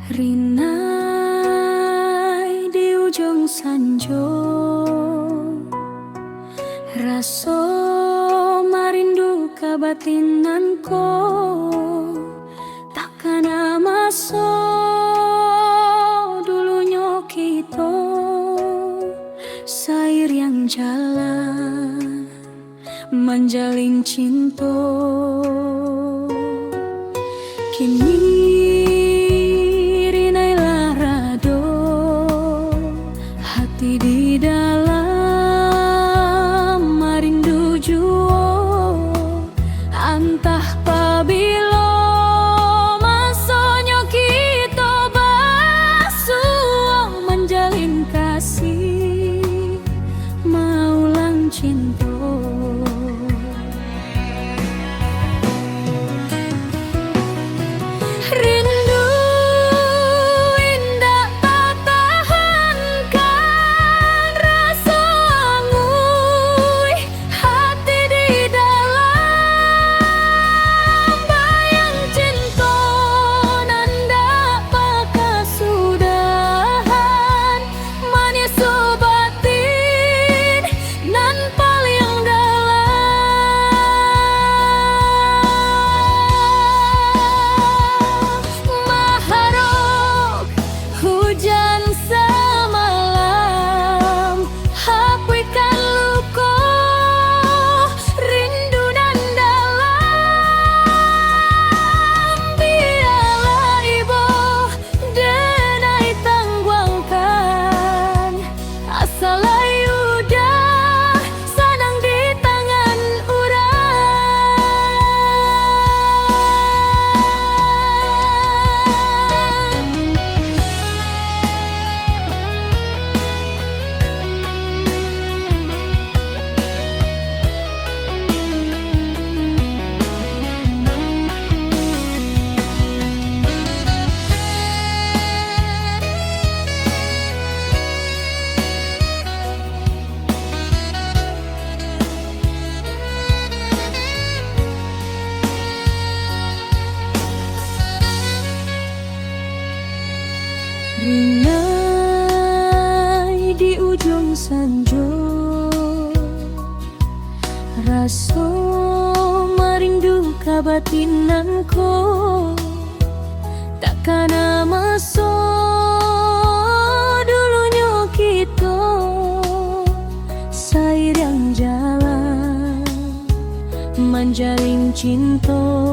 Rinai di ujung sanjo, raso marindu kabatinanku, takkan amaso dulunya kita sair yang jalan menjalin cinta. Kini rinailah rado hati di dalam marindu juo, antah pabilo masonyo kita basuang menjalin kasih maulang cinta. Rindu indah tak tahankan rasa angui hati di dalam bayang cinta nanda pakasudahan manis batin nan paling dalam. Maharok hujan semalam hapuskan luka rindu dan dalam. Biarlah ibu denai tangguangkan asal ayudah senang di tangan Rinai di ujung sanjo, raso marindu kabatinanku, takkan amaso dulunya kita sair yang jalan menjalin cinta.